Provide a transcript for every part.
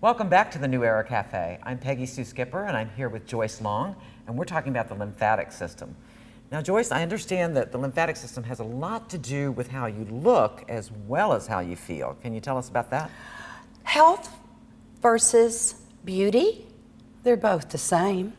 Welcome back to the New Era Cafe. I'm Peggy Sue Skipper, and I'm here with Joyce Long, and we're talking about the lymphatic system. Now, Joyce, I understand that the lymphatic system has a lot to do with how you look as well as how you feel. Can you tell us about that? Health versus beauty, they're both the same.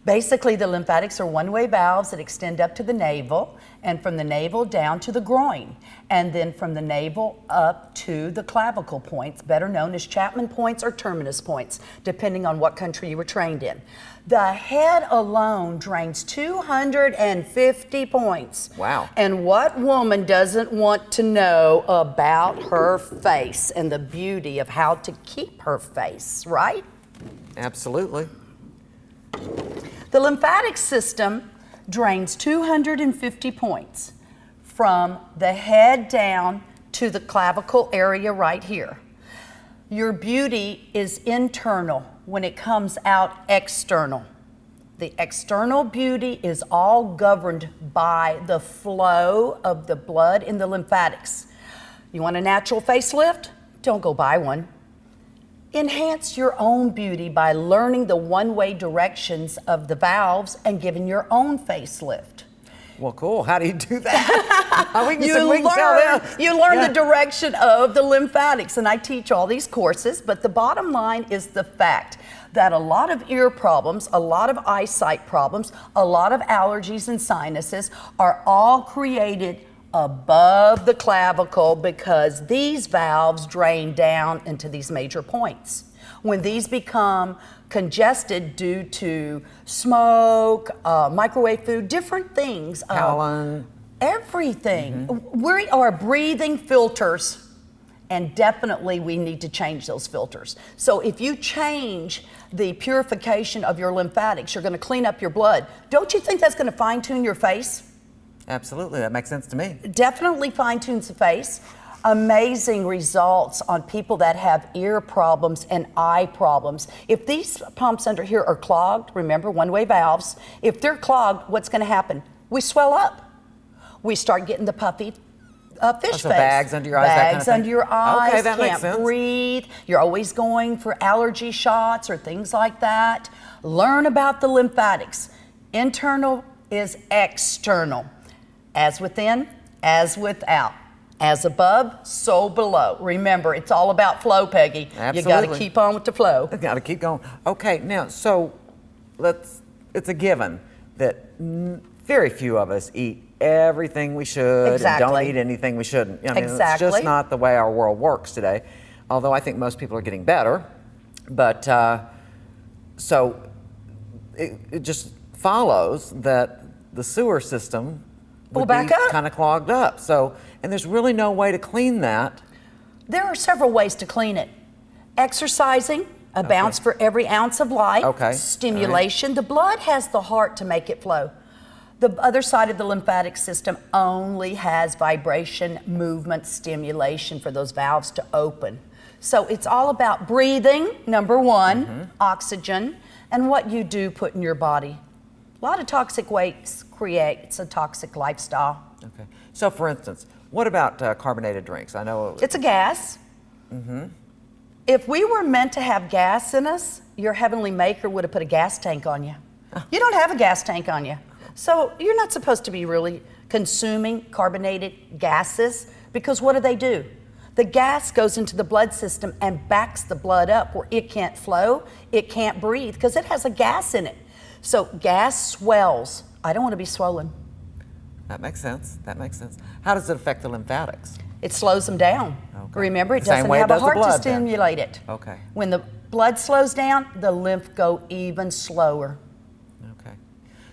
Basically, the lymphatics are one-way valves that extend up to the navel, and from the navel down to the groin, and then from the navel up to the clavicle points, better known as Chapman points or terminus points, depending on what country you were trained in. The head alone drains 250 points. Wow. And what woman doesn't want to know about her face and the beauty of how to keep her face, right? Absolutely. The lymphatic system drains 250 points from the head down to the clavicle area right here. Your beauty is internal when it comes out external. The external beauty is all governed by the flow of the blood in the lymphatics. You want a natural facelift? Don't go buy one. Enhance your own beauty by learning the one-way directions of the valves and giving your own facelift. Well, cool. How do you do that? You learn the direction of the lymphatics, and I teach all these courses, but the bottom line is the fact that a lot of ear problems, a lot of eyesight problems, a lot of allergies and sinuses are all created above the clavicle because these valves drain down into these major points. When these become congested due to smoke, microwave food, different things, pollen, everything. We are breathing filters, and definitely we need to change those filters. So if you change the purification of your lymphatics, you're going to clean up your blood. Don't you think that's going to fine-tune your face? Absolutely, that makes sense to me. Definitely fine-tunes the face. Amazing results on people that have ear problems and eye problems. If these pumps under here are clogged, remember one-way valves, if they're clogged, what's going to happen? We swell up. We start getting the puffy fish face. So bags under your eyes, that kind of bags thing? under your eyes, Okay, that makes sense. can't breathe. You're always going for allergy shots or things like that. Learn about the lymphatics. Internal is external. As within, as without. As above, so below. Remember, it's all about flow, Peggy. Absolutely. You got to keep on with the flow. Got to keep going. Okay, now, so it's a given that very few of us eat everything we should and don't eat anything we shouldn't. I mean, It's just not the way our world works today, although I think most people are getting better. But so it just follows that the sewer system would be kind of clogged up. So, and there's really no way to clean that. There are several ways to clean it. Exercising, a bounce for every ounce of life. Stimulation. The blood has the heart to make it flow. The other side of the lymphatic system only has vibration, movement, stimulation for those valves to open. So it's all about breathing, number one, oxygen, and what you do put in your body. A lot of toxic waste creates a toxic lifestyle. Okay. So, for instance, what about carbonated drinks? I know it's a gas. If we were meant to have gas in us, your heavenly maker would have put a gas tank on you. You don't have a gas tank on you. So you're not supposed to be really consuming carbonated gases, because what do? The gas goes into the blood system and backs the blood up where it can't flow, it can't breathe, because it has a gas in it. So gas swells. I don't want to be swollen. That makes sense. That makes sense. How does it affect the lymphatics? It slows them down. Okay. Remember, it doesn't have a heart to stimulate it. Okay. When the blood slows down, the lymph go even slower. Okay.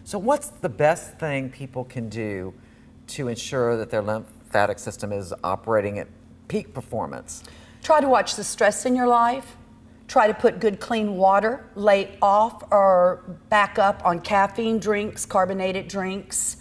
So what's the best thing people can do to ensure that their lymphatic system is operating at peak performance? Try to watch the stress in your life. Try to put good clean water, lay off or back up on caffeine drinks, carbonated drinks.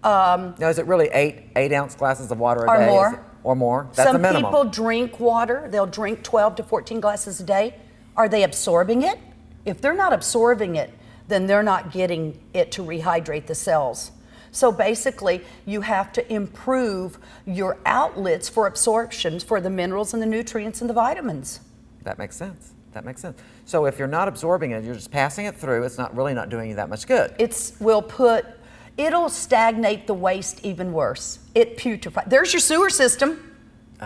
Now, is it really eight ounce glasses of water a or day? More. Or more? That's a minimum. Some people drink water. They'll drink 12 to 14 glasses a day. Are they absorbing it? If they're not absorbing it, then they're not getting it to rehydrate the cells. So basically, you have to improve your outlets for absorption for the minerals and the nutrients and the vitamins. That makes sense. That makes sense. So if you're not absorbing it, you're just passing it through, it's not really not doing you that much good. It'll stagnate the waste even worse. It putrefies. There's your sewer system.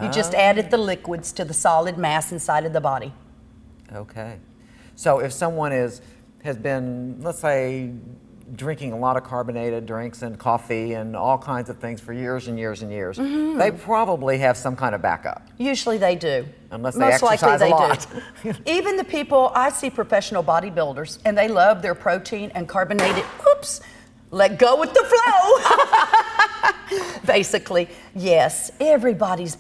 You just added the liquids to the solid mass inside of the body. Okay. So if someone has been, let's say, drinking a lot of carbonated drinks and coffee and all kinds of things for years and years and years, they probably have some kind of backup. Usually they do. Unless they exercise a lot. Even the people, I see professional bodybuilders, and they love their protein and carbonated, let go with the flow. Basically, yes, everybody's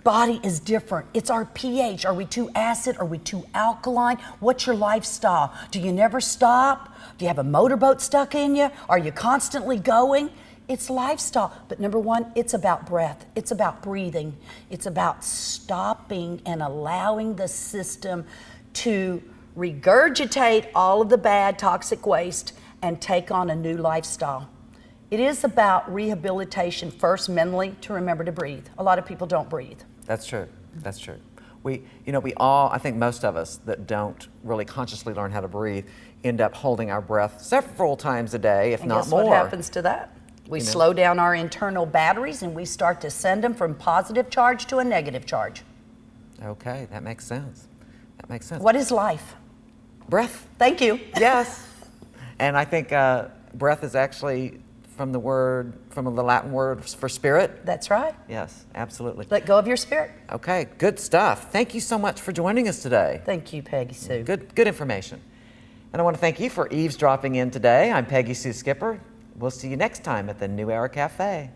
body is different. It's our pH. Are we too acid? Are we too alkaline? What's your lifestyle? Do you never stop? Do you have a motorboat stuck in you? Are you constantly going? It's lifestyle. But number one, it's about breath. It's about breathing. It's about stopping and allowing the system to regurgitate all of the bad toxic waste and take on a new lifestyle. It is about rehabilitation first mentally to remember to breathe. A lot of people don't breathe. That's true. That's true. We all, I think most of us that don't really consciously learn how to breathe end up holding our breath several times a day, if not more. What happens to that? We slow down our internal batteries and we start to send them from positive charge to a negative charge. Okay, that makes sense. That makes sense. What is life? Breath. Thank you. Yes. And I think breath is actually from the Latin word for spirit. That's right. Yes, absolutely. Let go of your spirit. Okay, good stuff. Thank you so much for joining us today. Thank you, Peggy Sue. Good information. And I want to thank you for eavesdropping in today. I'm Peggy Sue Skipper. We'll see you next time at the New Era Cafe.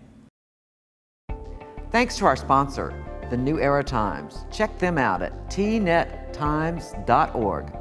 Thanks to our sponsor, the New Era Times. Check them out at tnettimes.org.